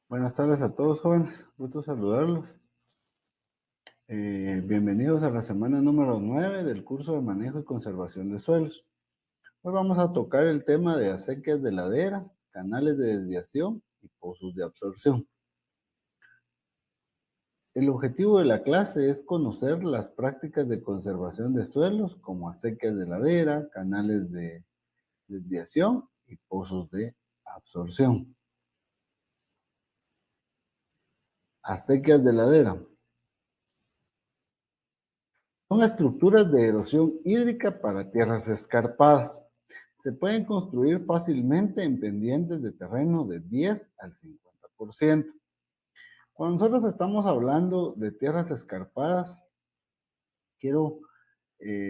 Buenas tardes a todos, jóvenes. Gusto saludarlos. Bienvenidos a la semana número 9 del curso de manejo y conservación de suelos. Hoy vamos a tocar el tema de acequias de ladera, canales de desviación y pozos de absorción. El objetivo de la clase es conocer las prácticas de conservación de suelos como acequias de ladera, canales de desviación y pozos de absorción. Acequias de ladera. Son estructuras de erosión hídrica para tierras escarpadas. Se pueden construir fácilmente en pendientes de terreno de 10 al 50%. Cuando nosotros estamos hablando de tierras escarpadas,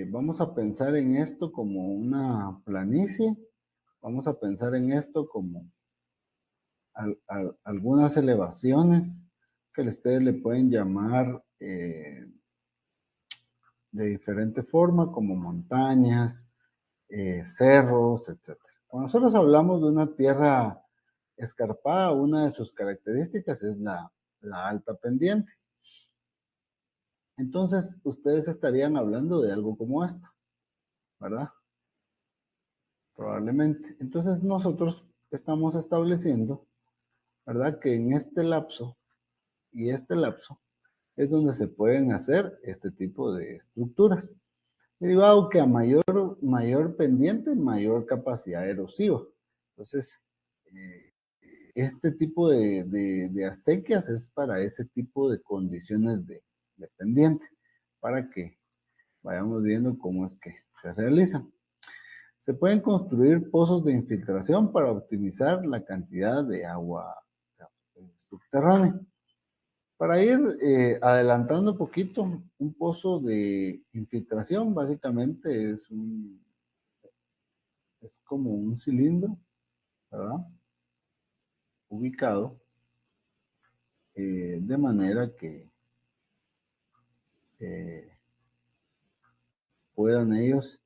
vamos a pensar en esto como una planicie, vamos a pensar en esto como algunas elevaciones que ustedes le pueden llamar de diferente forma, como montañas, cerros, etc. Cuando nosotros hablamos de una tierra escarpada, una de sus características es la alta pendiente. Entonces, ustedes estarían hablando de algo como esto, ¿verdad? Probablemente. Entonces, nosotros estamos estableciendo, ¿verdad? Que en este lapso y este lapso es donde se pueden hacer este tipo de estructuras. Derivado que a mayor pendiente, mayor capacidad erosiva. Entonces, este tipo de acequias es para ese tipo de condiciones de pendiente, para que vayamos viendo cómo es que se realizan. Se pueden construir pozos de infiltración para optimizar la cantidad de agua subterránea. Para ir adelantando un poquito, un pozo de infiltración básicamente es como un cilindro, ¿verdad? Ubicado de manera que puedan ellos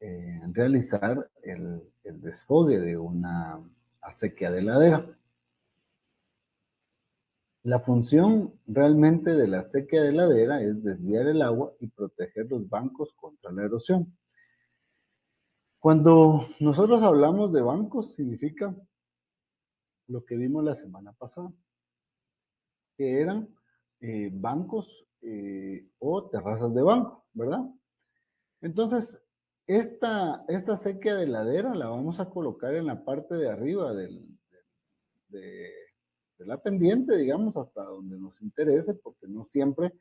realizar el desfogue de una acequia de ladera. La función realmente de la acequia de ladera es desviar el agua y proteger los bancos contra la erosión. Cuando nosotros hablamos de bancos, significa lo que vimos la semana pasada, que eran bancos o terrazas de banco, ¿verdad? Entonces, esta acequia de ladera la vamos a colocar en la parte de arriba de la pendiente, digamos, hasta donde nos interese, porque no siempre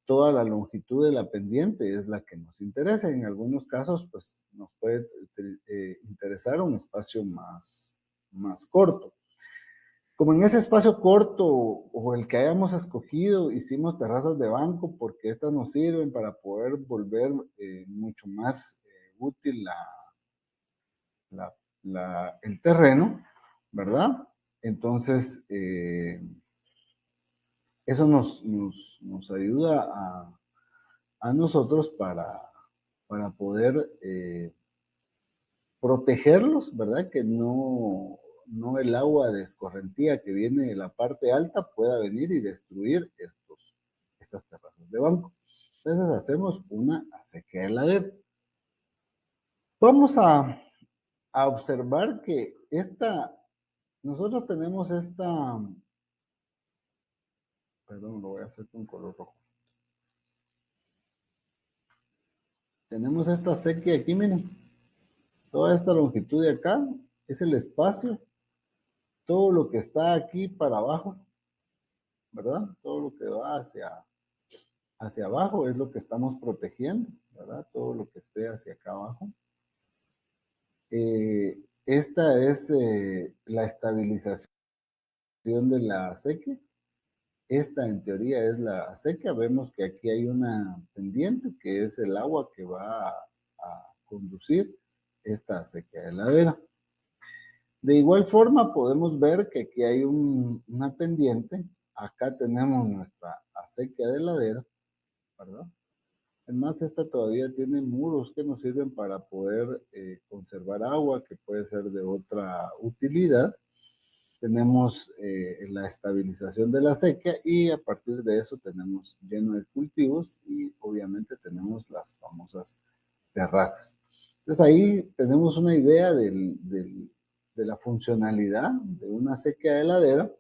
toda la longitud de la pendiente es la que nos interesa. En algunos casos, pues, nos puede interesar un espacio más corto. Como en ese espacio corto o el que hayamos escogido, hicimos terrazas de banco porque estas nos sirven para poder volver mucho más útil el terreno, ¿verdad? Entonces, eso nos ayuda a nosotros para poder protegerlos, ¿verdad? Que no el agua de escorrentía que viene de la parte alta pueda venir y destruir estas terrazas de banco. Entonces hacemos una acequia de ladera. Vamos a observar que nosotros tenemos perdón, lo voy a hacer con color rojo. Tenemos esta acequia aquí, miren. Toda esta longitud de acá es el espacio. Todo lo que está aquí para abajo, ¿verdad? Todo lo que va hacia abajo es lo que estamos protegiendo, ¿verdad? Todo lo que esté hacia acá abajo. Esta es la estabilización de la acequia. esta en teoría es la acequia. Vemos que aquí hay una pendiente que es el agua que va a conducir esta acequia de ladera. De igual forma podemos ver que aquí hay una pendiente. Acá tenemos nuestra acequia de ladera, ¿verdad? Además, esta todavía tiene muros que nos sirven para poder conservar agua, que puede ser de otra utilidad. Tenemos la estabilización de la sequía y a partir de eso tenemos lleno de cultivos y obviamente tenemos las famosas terrazas. Entonces ahí tenemos una idea de la funcionalidad de una sequía de ladera.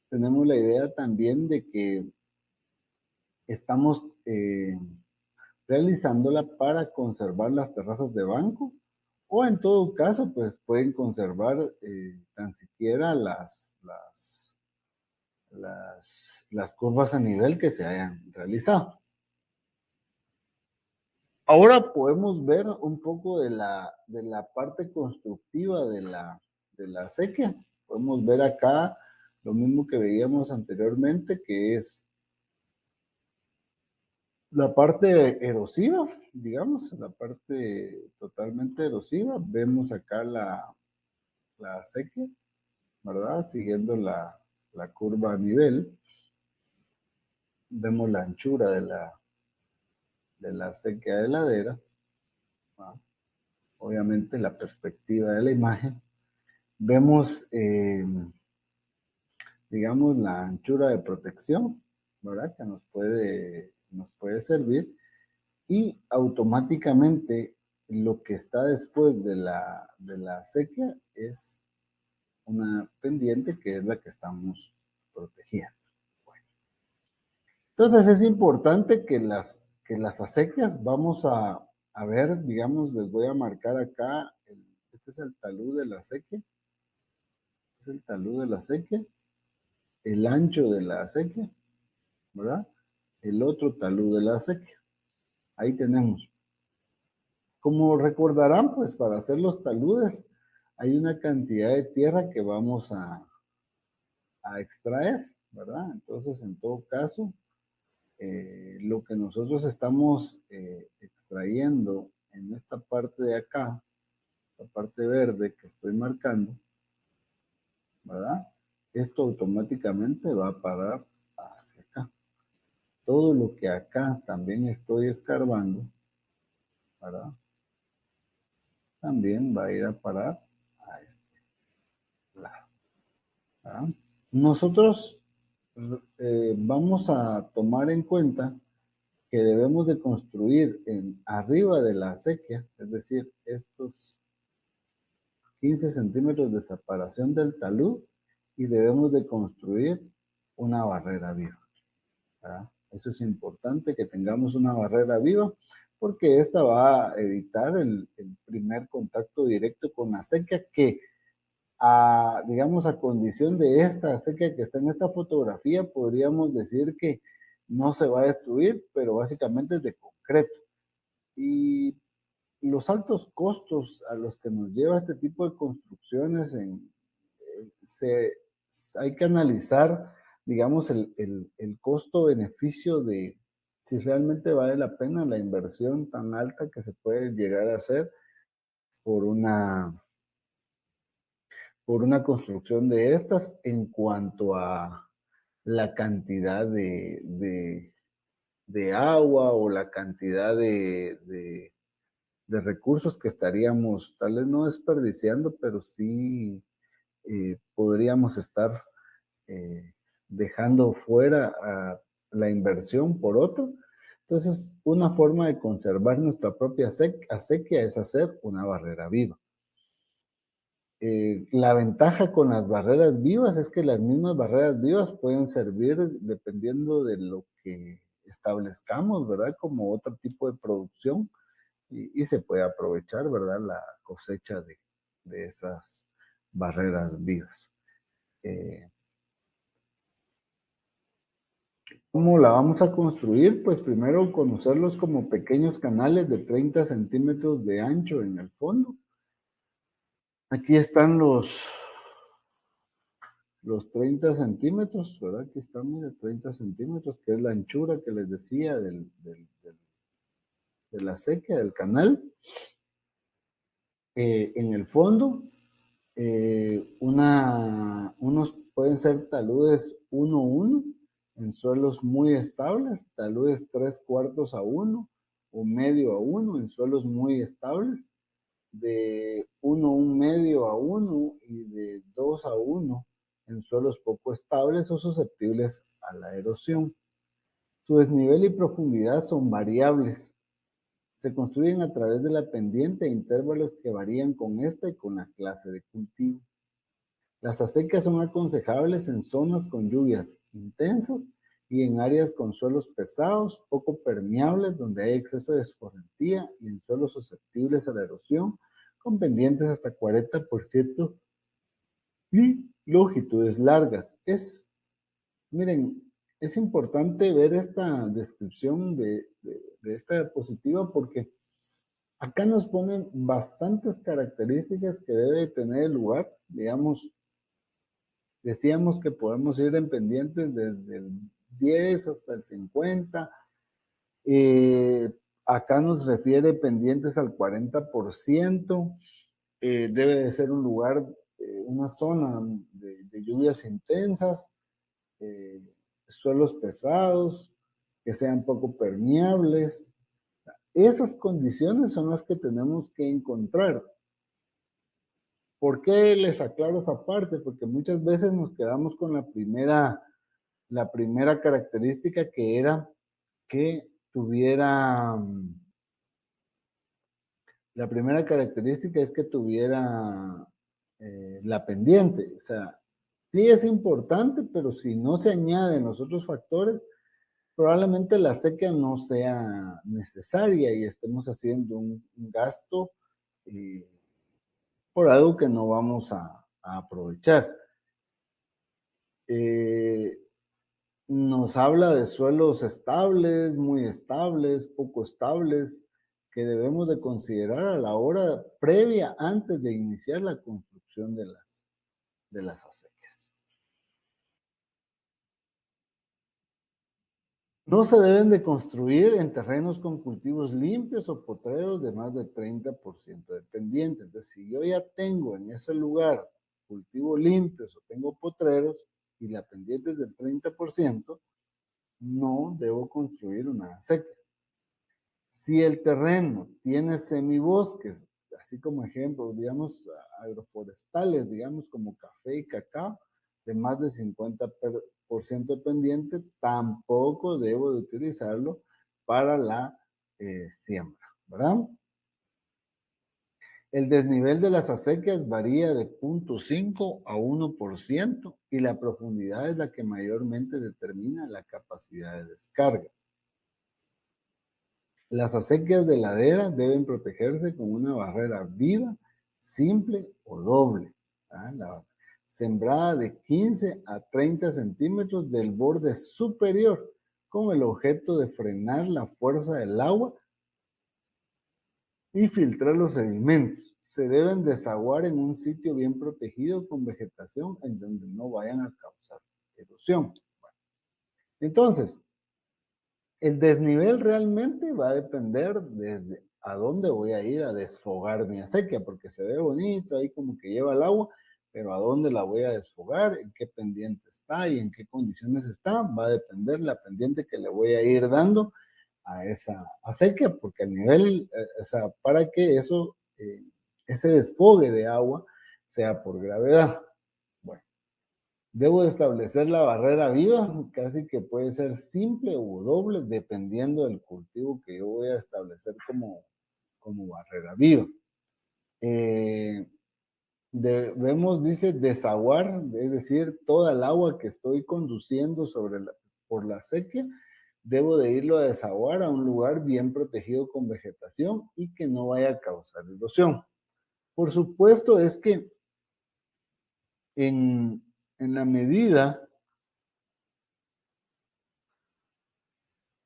Tenemos la idea también de que estamos realizándola para conservar las terrazas de banco o en todo caso, pues pueden conservar tan siquiera las curvas a nivel que se hayan realizado. Ahora podemos ver un poco de la parte constructiva de la acequia. Podemos ver acá lo mismo que veíamos anteriormente, que es la parte erosiva, digamos, la parte totalmente erosiva. Vemos acá la acequia, ¿verdad? Siguiendo la curva a nivel. Vemos la anchura de la acequia de ladera. ¿Va? Obviamente la perspectiva de la imagen. Vemos, digamos, la anchura de protección, ¿verdad? Que nos puede servir. Y automáticamente lo que está después de la acequia es una pendiente que es la que estamos protegiendo. Bueno. Entonces es importante que las acequias vamos a ver, digamos, les voy a marcar acá, este es el talud de la acequia, este es el talud de la acequia, el ancho de la acequia, ¿verdad? El otro talud de la acequia. Ahí tenemos. Como recordarán, pues para hacer los taludes hay una cantidad de tierra que vamos a extraer, ¿verdad? Entonces, en todo caso, lo que nosotros estamos extrayendo en esta parte de acá, la parte verde que estoy marcando, ¿verdad? Esto automáticamente va a parar hacia acá. Todo lo que acá también estoy escarbando, ¿verdad? También va a ir a parar a este lado, ¿verdad? Nosotros vamos a tomar en cuenta que debemos de construir arriba de la acequia, es decir, estos 15 centímetros de separación del talud y debemos de construir una barrera viva, ¿verdad? Eso es importante que tengamos una barrera viva porque esta va a evitar el primer contacto directo con la acequia que digamos, a condición de esta acequia que está en esta fotografía, podríamos decir que no se va a destruir, pero básicamente es de concreto. Y los altos costos a los que nos lleva este tipo de construcciones, hay que analizar, digamos, el costo-beneficio de si realmente vale la pena la inversión tan alta que se puede llegar a hacer por una construcción de estas en cuanto a la cantidad de agua o la cantidad de recursos que estaríamos tal vez no desperdiciando, pero sí podríamos estar dejando fuera a la inversión por otro. Entonces, una forma de conservar nuestra propia acequia es hacer una barrera viva. La ventaja con las barreras vivas es que las mismas barreras vivas pueden servir dependiendo de lo que establezcamos, ¿verdad? Como otro tipo de producción y se puede aprovechar, ¿verdad? La cosecha de esas barreras vivas. ¿Cómo la vamos a construir? Pues primero conocerlos como pequeños canales de 30 centímetros de ancho en el fondo. Aquí están los 30 centímetros, ¿verdad? Aquí está, mire, 30 centímetros, que es la anchura que les decía de la acequia, del canal. En el fondo, unos pueden ser taludes 1-1 en suelos muy estables, taludes 3/4 a 1 o medio a 1 en suelos muy estables, de 1,1 medio a 1 y de 2-1 en suelos poco estables o susceptibles a la erosión. Su desnivel y profundidad son variables. Se construyen a través de la pendiente e intervalos que varían con esta y con la clase de cultivo. Las acequias son aconsejables en zonas con lluvias intensas y en áreas con suelos pesados, poco permeables, donde hay exceso de escorrentía, y en suelos susceptibles a la erosión, con pendientes hasta 40% y longitudes largas. Miren, es importante ver esta descripción de esta diapositiva porque acá nos ponen bastantes características que debe tener el lugar. Digamos, decíamos que podemos ir en pendientes desde el 10 hasta el 50. Acá nos refiere pendientes al 40%. Debe de ser un lugar, una zona de lluvias intensas, suelos pesados, que sean poco permeables. Esas condiciones son las que tenemos que encontrar. ¿Por qué les aclaro esa parte? Porque muchas veces nos quedamos con la primera característica, que era que tuviera, la primera característica es que tuviera la pendiente. O sea, sí es importante, pero si no se añaden los otros factores, probablemente la sequía no sea necesaria y estemos haciendo un gasto por algo que no vamos a aprovechar. Nos habla de suelos estables, muy estables, poco estables, que debemos de considerar a la hora previa, antes de iniciar la construcción de las acequias. No se deben de construir en terrenos con cultivos limpios o potreros de más de 30% de pendiente. Entonces, si yo ya tengo en ese lugar cultivos limpios o tengo potreros y la pendiente es del 30%, no debo construir una acequia. Si el terreno tiene semibosques, así como ejemplo, digamos, agroforestales, digamos, como café y cacao, de más de 50% pendiente, tampoco debo de utilizarlo para la siembra, ¿verdad? El desnivel de las acequias varía de 0,5 a 1% y la profundidad es la que mayormente determina la capacidad de descarga. Las acequias de ladera deben protegerse con una barrera viva, simple o doble, sembrada de 15 a 30 centímetros del borde superior, con el objeto de frenar la fuerza del agua y filtrar los sedimentos. Se deben desaguar en un sitio bien protegido con vegetación en donde no vayan a causar erosión. Entonces, el desnivel realmente va a depender desde a dónde voy a ir a desfogar mi acequia, porque se ve bonito, ahí como que lleva el agua, pero a dónde la voy a desfogar, en qué pendiente está y en qué condiciones está, va a depender la pendiente que le voy a ir dando a esa acequia, porque el nivel, o sea, para que eso, ese desfogue de agua sea por gravedad. Bueno. Debo establecer la barrera viva, casi que puede ser simple o doble, dependiendo del cultivo que yo voy a establecer como barrera viva. Debemos, dice, desaguar, es decir, toda el agua que estoy conduciendo por la acequia, debo de irlo a desaguar a un lugar bien protegido con vegetación y que no vaya a causar erosión. Por supuesto, es que en la medida,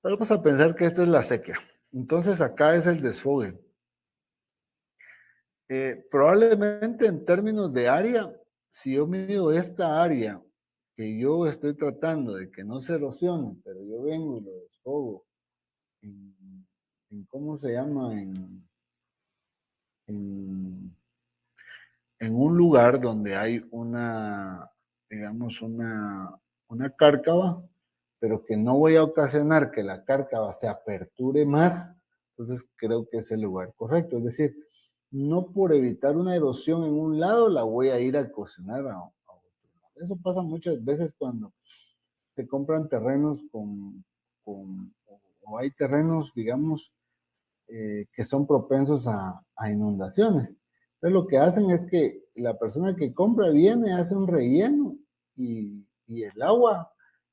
vamos a pensar que esta es la sequía. Entonces acá es el desfogue. Probablemente en términos de área, si yo mido esta área que yo estoy tratando de que no se erosione, pero yo vengo y lo desfogo en ¿cómo se llama? En, en un lugar donde hay una, digamos, una cárcava, pero que no voy a ocasionar que la cárcava se aperture más, entonces creo que es el lugar correcto. Es decir, no por evitar una erosión en un lado la voy a ir a ocasionar a otro lado. Eso pasa muchas veces cuando se compran terrenos o hay terrenos, digamos, que son propensos a inundaciones. Entonces lo que hacen es que la persona que compra viene, hace un relleno y el agua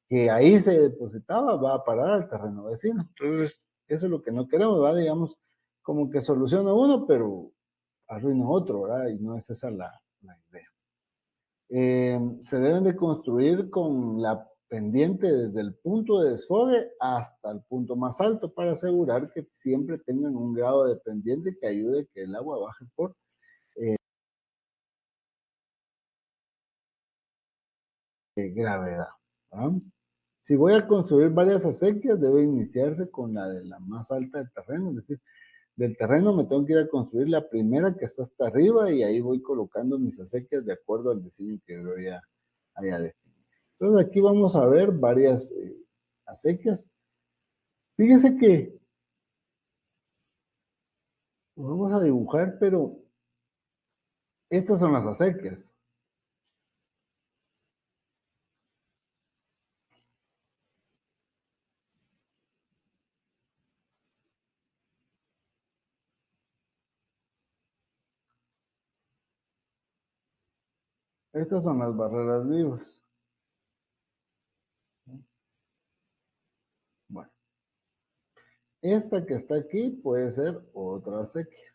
que ahí se depositaba va a parar al terreno vecino. Entonces, eso es lo que no queremos, ¿verdad? Digamos, como que soluciona uno, pero arruina otro, ¿verdad? Y no es esa la idea. Se deben de construir con la pendiente desde el punto de desfogue hasta el punto más alto para asegurar que siempre tengan un grado de pendiente que ayude a que el agua baje por gravedad, ¿verdad? Si voy a construir varias acequias, debe iniciarse con la de la más alta del terreno, es decir, del terreno me tengo que ir a construir la primera que está hasta arriba y ahí voy colocando mis acequias de acuerdo al diseño que yo ya haya definido. Entonces aquí vamos a ver varias acequias. Fíjese que vamos a dibujar, pero estas son las acequias. Estas son las barreras vivas. Bueno, esta que está aquí puede ser otra acequia,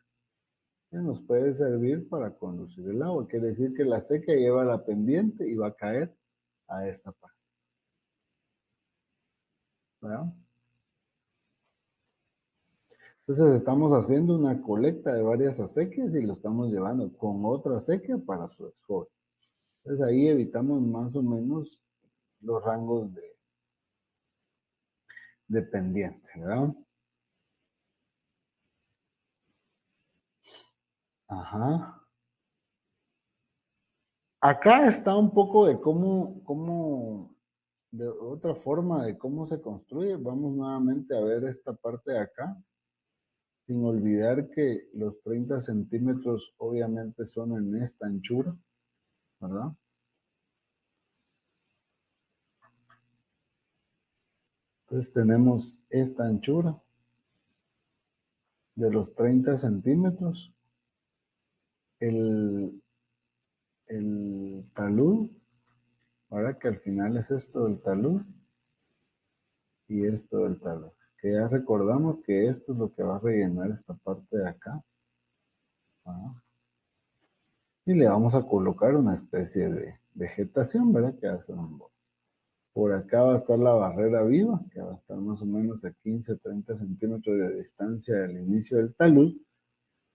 que nos puede servir para conducir el agua. Quiere decir que la acequia lleva la pendiente y va a caer a esta parte, ¿verdad? Entonces estamos haciendo una colecta de varias acequias y lo estamos llevando con otra acequia para su desfogue. Entonces ahí evitamos más o menos los rangos de pendiente, ¿verdad? Ajá. Acá está un poco de de otra forma de cómo se construye. Vamos nuevamente a ver esta parte de acá, sin olvidar que los 30 centímetros obviamente son en esta anchura, ¿verdad? Entonces tenemos esta anchura de los 30 centímetros, el, el talud, ahora que al final es esto del talud y esto del talud. Que ya recordamos que esto es lo que va a rellenar esta parte de acá. ¿Ah? Y le vamos a colocar una especie de vegetación, ¿verdad? Que va a ser un bosque. Por acá va a estar la barrera viva, que va a estar más o menos a 15, 30 centímetros de distancia del inicio del talud.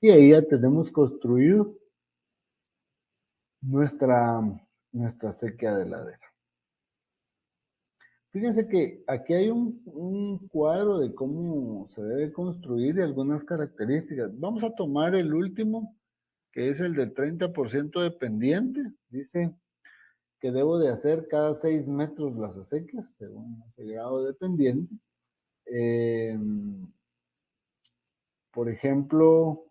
Y ahí ya tenemos construido nuestra, nuestra sequía de ladera. Fíjense que aquí hay un cuadro de cómo se debe construir y algunas características. Vamos a tomar el último, que es el de 30% de pendiente. Dice que debo de hacer cada 6 metros las acequias, según ese grado de pendiente. Eh, por ejemplo,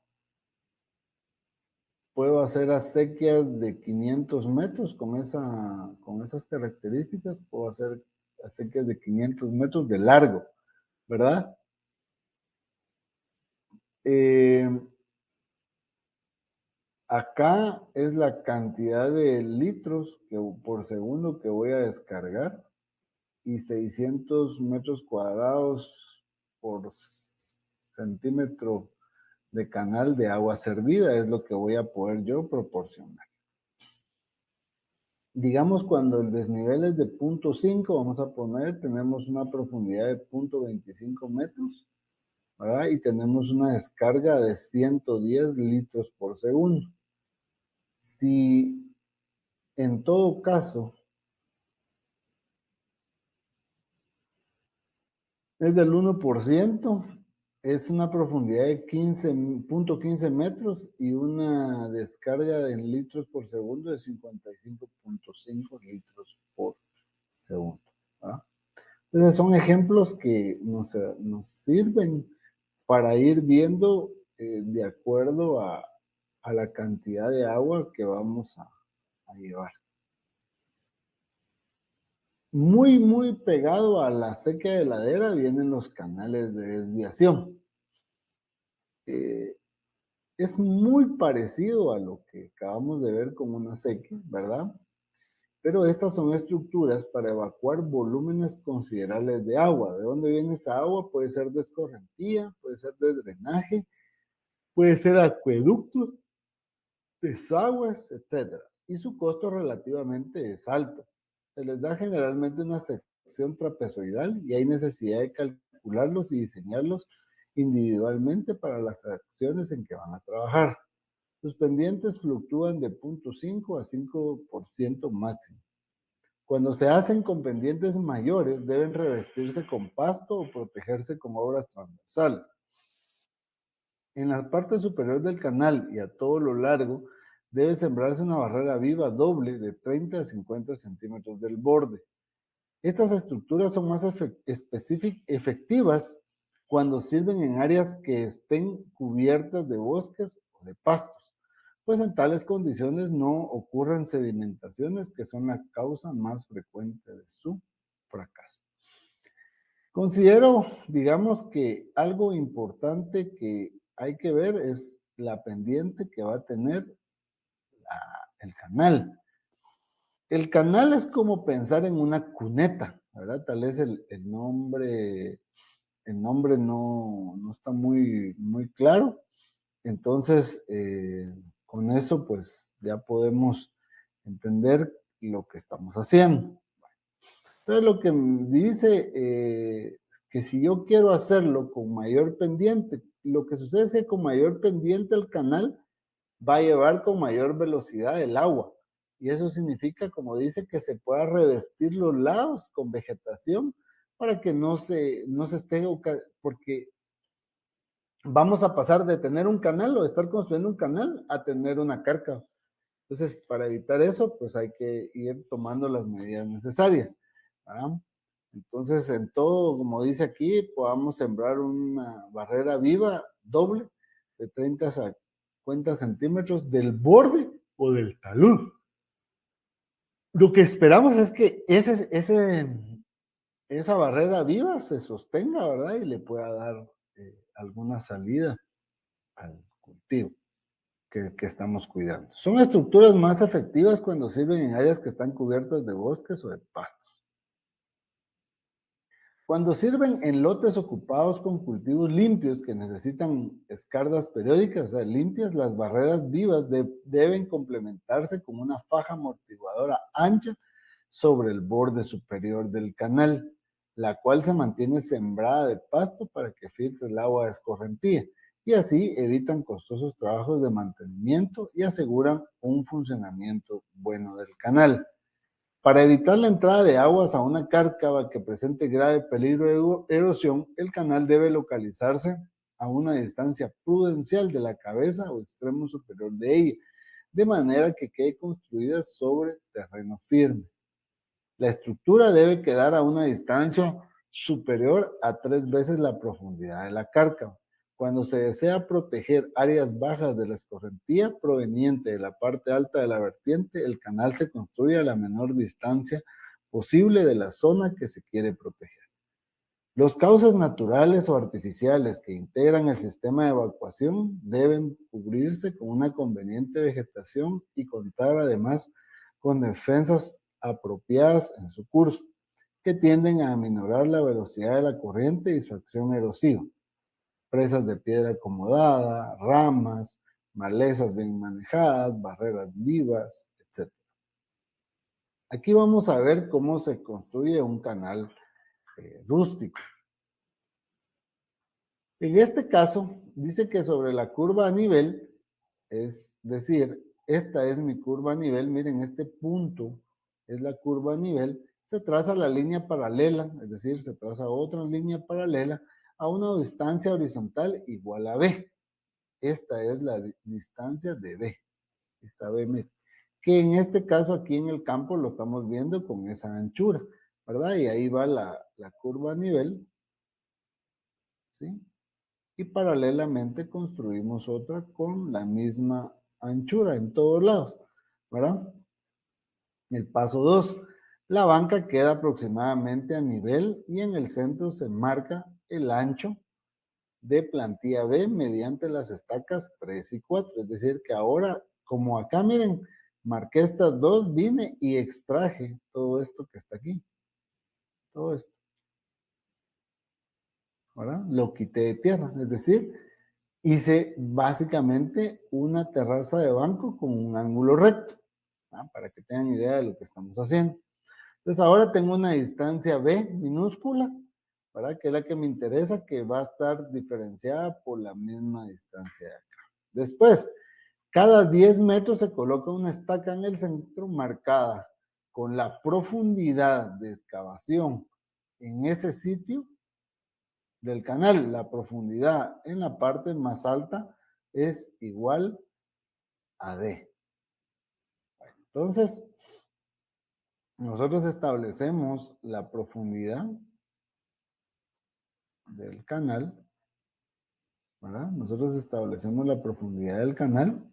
puedo hacer acequias de 500 metros con esas características. Puedo hacer acequias de 500 metros de largo, ¿verdad? Eh, Acá es la cantidad de litros por segundo que voy a descargar y 600 metros cuadrados por centímetro de canal de agua servida es lo que voy a poder yo proporcionar. Digamos, cuando el desnivel es de 0.5, vamos a poner, tenemos una profundidad de 0.25 metros, ¿verdad? Y tenemos una descarga de 110 litros por segundo. Si en todo caso es del 1%, es una profundidad de 15.15 metros y una descarga en litros por segundo de 55.5 litros por segundo. ¿Ah? Entonces son ejemplos que nos sirven para ir viendo de acuerdo a la cantidad de agua que vamos a llevar. Muy, muy pegado a la sequía de ladera vienen los canales de desviación. Eh, es muy parecido a lo que acabamos de ver con una sequía, ¿verdad? Pero estas son estructuras para evacuar volúmenes considerables de agua. ¿De dónde viene esa agua? Puede ser de escorrentía, puede ser de drenaje, puede ser acueductos, desagües, etc. Y su costo relativamente es alto. Se les da generalmente una sección trapezoidal y hay necesidad de calcularlos y diseñarlos individualmente para las acciones en que van a trabajar. Sus pendientes fluctúan de 0.5 a 5% máximo. Cuando se hacen con pendientes mayores, deben revestirse con pasto o protegerse con obras transversales. En la parte superior del canal y a todo lo largo, debe sembrarse una barrera viva doble de 30 a 50 centímetros del borde. Estas estructuras son más efectivas cuando sirven en áreas que estén cubiertas de bosques o de pastos, pues en tales condiciones no ocurren sedimentaciones que son la causa más frecuente de su fracaso. Considero, digamos que algo importante que hay que ver es la pendiente que va a tener el canal. El canal es como pensar en una cuneta, ¿verdad? Tal vez el nombre no está muy claro. Entonces, con eso, pues ya podemos entender lo que estamos haciendo. Entonces, lo que dice que si yo quiero hacerlo con mayor pendiente, lo que sucede es que con mayor pendiente el canal va a llevar con mayor velocidad el agua. Y eso significa, como dice, que se pueda revestir los lados con vegetación para que no se esté, porque vamos a pasar de tener un canal o de estar construyendo un canal a tener una cárcava. Entonces, para evitar eso, pues hay que ir tomando las medidas necesarias. ¿Verdad? Entonces, en todo, como dice aquí, podamos sembrar una barrera viva doble de 30 a 50 centímetros del borde o del talud. Lo que esperamos es que esa barrera viva se sostenga, ¿verdad? Y le pueda dar alguna salida al cultivo que estamos cuidando. Son estructuras más efectivas cuando sirven en áreas que están cubiertas de bosques o de pastos. Cuando sirven en lotes ocupados con cultivos limpios que necesitan escardas periódicas, o sea, limpias, las barreras vivas deben complementarse con una faja amortiguadora ancha sobre el borde superior del canal, la cual se mantiene sembrada de pasto para que filtre el agua de escorrentía y así evitan costosos trabajos de mantenimiento y aseguran un funcionamiento bueno del canal. Para evitar la entrada de aguas a una cárcava que presente grave peligro de erosión, el canal debe localizarse a una distancia prudencial de la cabeza o extremo superior de ella, de manera que quede construida sobre terreno firme. La estructura debe quedar a una distancia superior a 3 veces la profundidad de la cárcava. Cuando se desea proteger áreas bajas de la escorrentía proveniente de la parte alta de la vertiente, el canal se construye a la menor distancia posible de la zona que se quiere proteger. Los cauces naturales o artificiales que integran el sistema de evacuación deben cubrirse con una conveniente vegetación y contar además con defensas apropiadas en su curso, que tienden a aminorar la velocidad de la corriente y su acción erosiva. Presas de piedra acomodada, ramas, malezas bien manejadas, barreras vivas, etc. Aquí vamos a ver cómo se construye un canal rústico. En este caso, dice que sobre la curva a nivel, es decir, esta es mi curva a nivel, miren, este punto es la curva a nivel, se traza la línea paralela, es decir, se traza otra línea paralela a una distancia horizontal igual a B. Esta es la distancia de B. Esta B, mire, que en este caso aquí en el campo lo estamos viendo con esa anchura, ¿verdad? Y ahí va la curva a nivel, ¿sí? Y paralelamente construimos otra con la misma anchura en todos lados, ¿verdad? El paso 2, la banca queda aproximadamente a nivel y en el centro se marca el ancho de plantilla B mediante las estacas 3 y 4. Es decir, que ahora, como acá, miren, marqué estas dos, vine y extraje todo esto que está aquí. Todo esto, ¿verdad? Lo quité de tierra. Es decir, hice básicamente una terraza de banco con un ángulo recto, ¿verdad? Para que tengan idea de lo que estamos haciendo. Entonces ahora tengo una distancia B minúscula, ¿verdad? Que es la que me interesa, que va a estar diferenciada por la misma distancia de acá. Después, cada 10 metros se coloca una estaca en el centro marcada con la profundidad de excavación en ese sitio del canal. La profundidad en la parte más alta es igual a D. Entonces, nosotros establecemos la profundidad del canal, ¿verdad? Nosotros establecemos la profundidad del canal.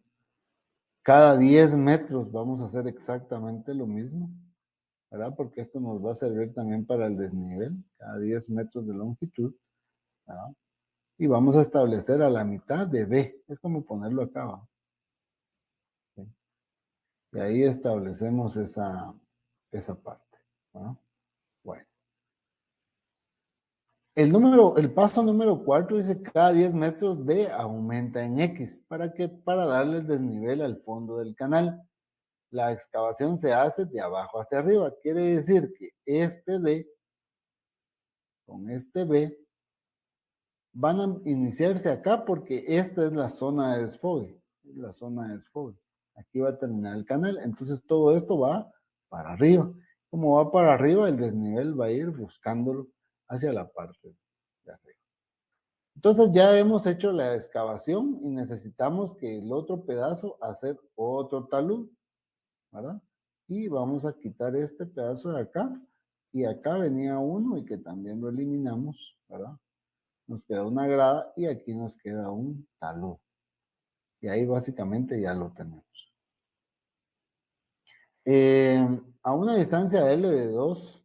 Cada 10 metros vamos a hacer exactamente lo mismo, ¿verdad? Porque esto nos va a servir también para el desnivel, cada 10 metros de longitud, ¿verdad? Y vamos a establecer a la mitad de B, es como ponerlo acá abajo. ¿Sí? Y ahí establecemos esa parte, ¿verdad? Bueno. El paso número 4 dice cada 10 metros D aumenta en X. ¿Para qué? Para darle el desnivel al fondo del canal. La excavación se hace de abajo hacia arriba. Quiere decir que este D con este B van a iniciarse acá porque esta es la zona de desfogue. Es la zona de desfogue. Aquí va a terminar el canal. Entonces todo esto va para arriba. Como va para arriba, el desnivel va a ir buscándolo hacia la parte de arriba. Entonces ya hemos hecho la excavación y necesitamos que el otro pedazo hacer otro talud, ¿verdad? Y vamos a quitar este pedazo de acá. Y acá venía uno y que también lo eliminamos, ¿verdad? Nos queda una grada y aquí nos queda un talud. Y ahí básicamente ya lo tenemos. A una distancia L de 2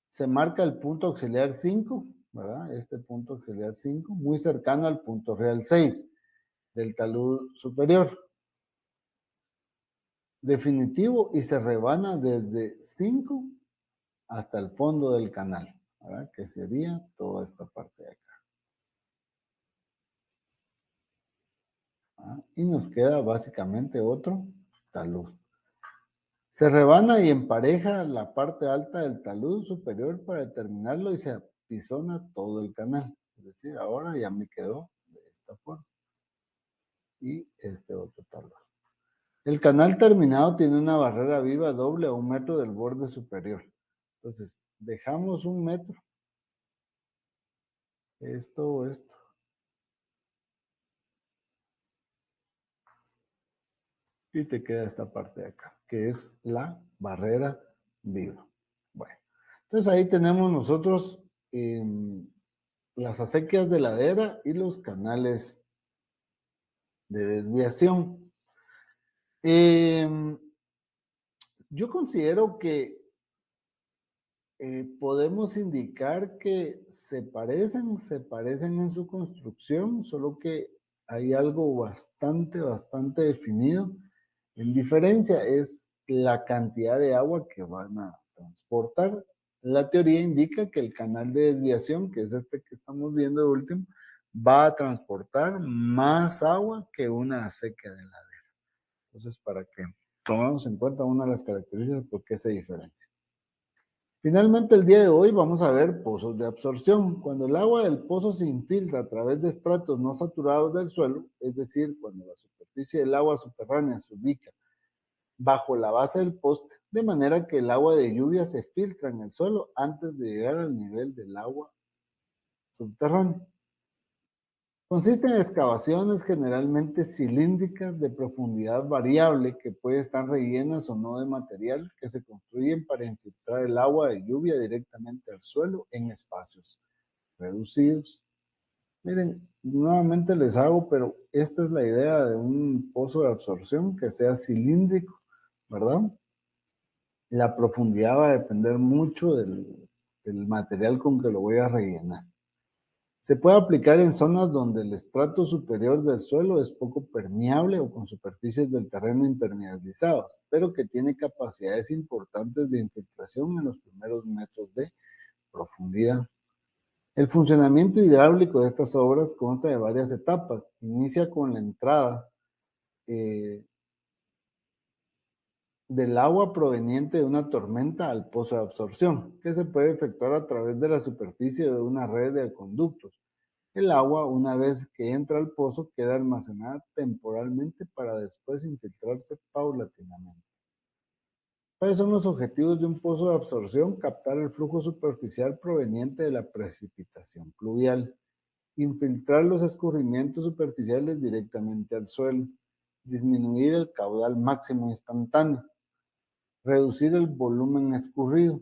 se marca el punto auxiliar 5, ¿verdad? Este punto auxiliar 5, muy cercano al punto real 6 del talud superior. Definitivo y se rebana desde 5 hasta el fondo del canal, ¿verdad? Que sería toda esta parte de acá. ¿Verdad? Y nos queda básicamente otro talud. Se rebana y empareja la parte alta del talud superior para determinarlo y se apisona todo el canal. Es decir, ahora ya me quedó de esta forma. Y este otro talud. El canal terminado tiene una barrera viva doble a 1 metro del borde superior. Entonces, dejamos 1 metro. Esto. Y te queda esta parte de acá, que es la barrera viva. Bueno, entonces ahí tenemos nosotros las acequias de ladera y los canales de desviación. Yo considero que podemos indicar que se parecen en su construcción, solo que hay algo bastante definido. En diferencia es la cantidad de agua que van a transportar. La teoría indica que el canal de desviación, que es este que estamos viendo de último, va a transportar más agua que una acequia de ladera. Entonces, para que tomemos en cuenta una de las características por qué se diferencia. Finalmente, el día de hoy vamos a ver pozos de absorción. Cuando el agua del pozo se infiltra a través de estratos no saturados del suelo, es decir, cuando la superficie del agua subterránea se ubica bajo la base del poste, de manera que el agua de lluvia se filtra en el suelo antes de llegar al nivel del agua subterráneo. Consiste en excavaciones generalmente cilíndricas de profundidad variable que pueden estar rellenas o no de material que se construyen para infiltrar el agua de lluvia directamente al suelo en espacios reducidos. Miren, nuevamente les hago, pero esta es la idea de un pozo de absorción que sea cilíndrico, ¿verdad? La profundidad va a depender mucho del material con que lo voy a rellenar. Se puede aplicar en zonas donde el estrato superior del suelo es poco permeable o con superficies del terreno impermeabilizadas, pero que tiene capacidades importantes de infiltración en los primeros metros de profundidad. El funcionamiento hidráulico de estas obras consta de varias etapas. Inicia con la entrada eh, del agua proveniente de una tormenta al pozo de absorción, que se puede efectuar a través de la superficie de una red de conductos. El agua, una vez que entra al pozo, queda almacenada temporalmente para después infiltrarse paulatinamente. ¿Cuáles son los objetivos de un pozo de absorción? Captar el flujo superficial proveniente de la precipitación pluvial, infiltrar los escurrimientos superficiales directamente al suelo, disminuir el caudal máximo instantáneo, reducir el volumen escurrido,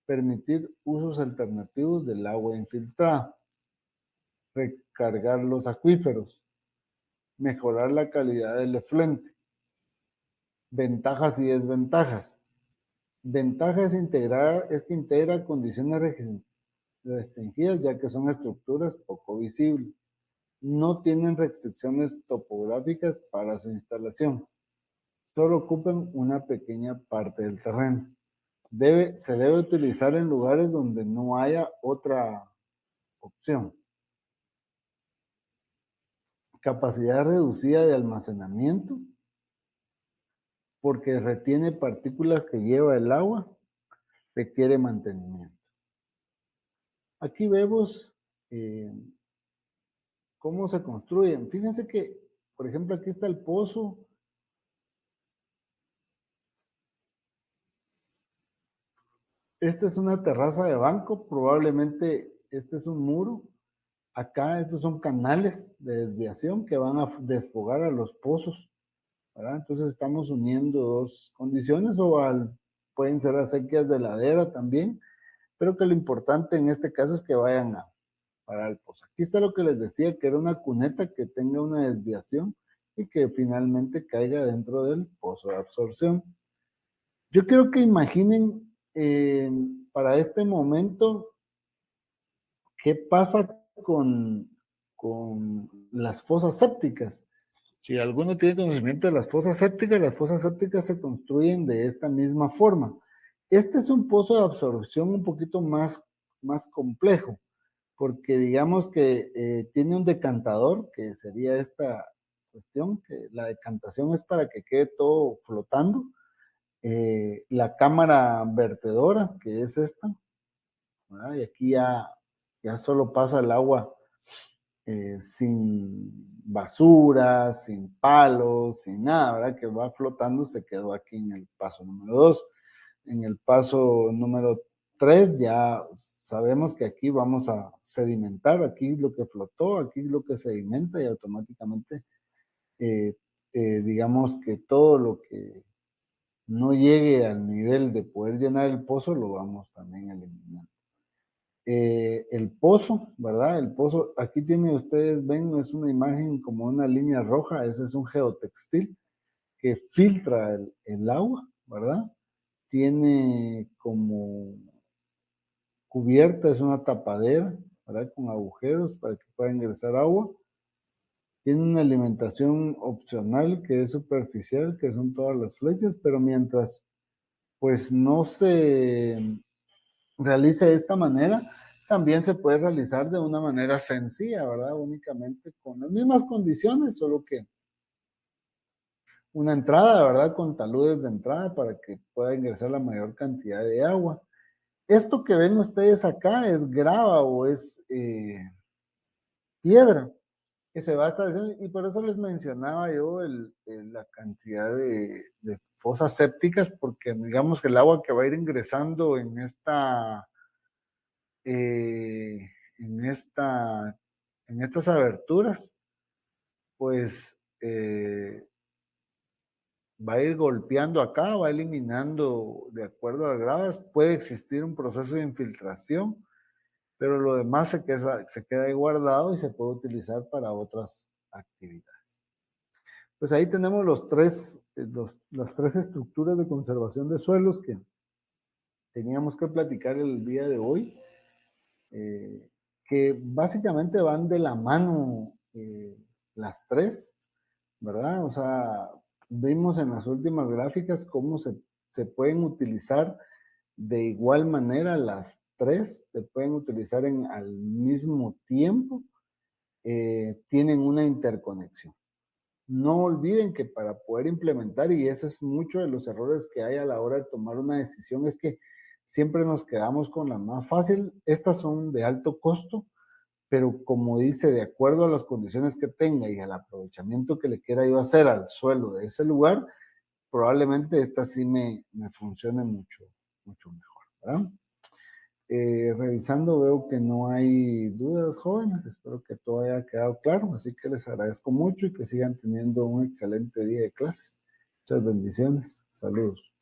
permitir usos alternativos del agua infiltrada, recargar los acuíferos, mejorar la calidad del efluente. Ventajas y desventajas. Ventaja es que integra condiciones restringidas ya que son estructuras poco visibles. No tienen restricciones topográficas para su instalación. Solo ocupan una pequeña parte del terreno. Se debe utilizar en lugares donde no haya otra opción. Capacidad reducida de almacenamiento, porque retiene partículas que lleva el agua, requiere mantenimiento. Aquí vemos cómo se construyen. Fíjense que, por ejemplo, aquí está el pozo. Esta es una terraza de banco, probablemente este es un muro. Acá estos son canales de desviación que van a desfogar a los pozos, ¿verdad? Entonces estamos uniendo dos condiciones pueden ser acequias de ladera también, pero que lo importante en este caso es que vayan a parar el pozo. Aquí está lo que les decía, que era una cuneta que tenga una desviación y que finalmente caiga dentro del pozo de absorción. Yo quiero que imaginen para este momento qué pasa con las fosas sépticas. Si alguno tiene conocimiento de las fosas sépticas se construyen de esta misma forma. Este es un pozo de absorción un poquito más complejo, porque digamos que tiene un decantador, que sería esta cuestión, que la decantación es para que quede todo flotando. La cámara vertedora, que es esta, ¿verdad? Y aquí ya solo pasa el agua sin basura, sin palos, sin nada, ¿verdad? Que va flotando, se quedó aquí en el paso número 2. En el paso número 3 ya sabemos que aquí vamos a sedimentar, aquí lo que flotó, aquí lo que sedimenta y automáticamente digamos que todo lo que no llegue al nivel de poder llenar el pozo lo vamos también eliminando. El pozo, ¿verdad? El pozo, aquí tiene, ustedes ven, es una imagen como una línea roja, ese es un geotextil que filtra el agua, ¿verdad? Tiene como cubierta, es una tapadera, ¿verdad? Con agujeros para que pueda ingresar agua. Tiene una alimentación opcional que es superficial, que son todas las flechas, pero mientras pues no se realice de esta manera, también se puede realizar de una manera sencilla, ¿verdad? Únicamente con las mismas condiciones, solo que una entrada, ¿verdad? Con taludes de entrada para que pueda ingresar la mayor cantidad de agua. Esto que ven ustedes acá es grava o es piedra. que se va estableciendo, y por eso les mencionaba yo la cantidad de fosas sépticas, porque digamos que el agua que va a ir ingresando eh, en esta, en estas aberturas, pues va a ir golpeando acá, va eliminando de acuerdo a las gradas, puede existir un proceso de infiltración, pero lo demás se queda ahí guardado y se puede utilizar para otras actividades. Pues ahí tenemos las tres estructuras de conservación de suelos que teníamos que platicar el día de hoy, que básicamente van de la mano las tres, ¿verdad? O sea, vimos en las últimas gráficas cómo se pueden utilizar de igual manera las tres, se pueden utilizar al mismo tiempo, tienen una interconexión. No olviden que para poder implementar, y ese es mucho de los errores que hay a la hora de tomar una decisión, es que siempre nos quedamos con la más fácil. Estas son de alto costo, pero como dice, de acuerdo a las condiciones que tenga y al aprovechamiento que le quiera yo hacer al suelo de ese lugar, probablemente esta sí me funcione mucho, mucho mejor, ¿verdad? Revisando veo que no hay dudas, jóvenes. Espero que todo haya quedado claro. Así que les agradezco mucho y que sigan teniendo un excelente día de clases. Muchas bendiciones. Saludos.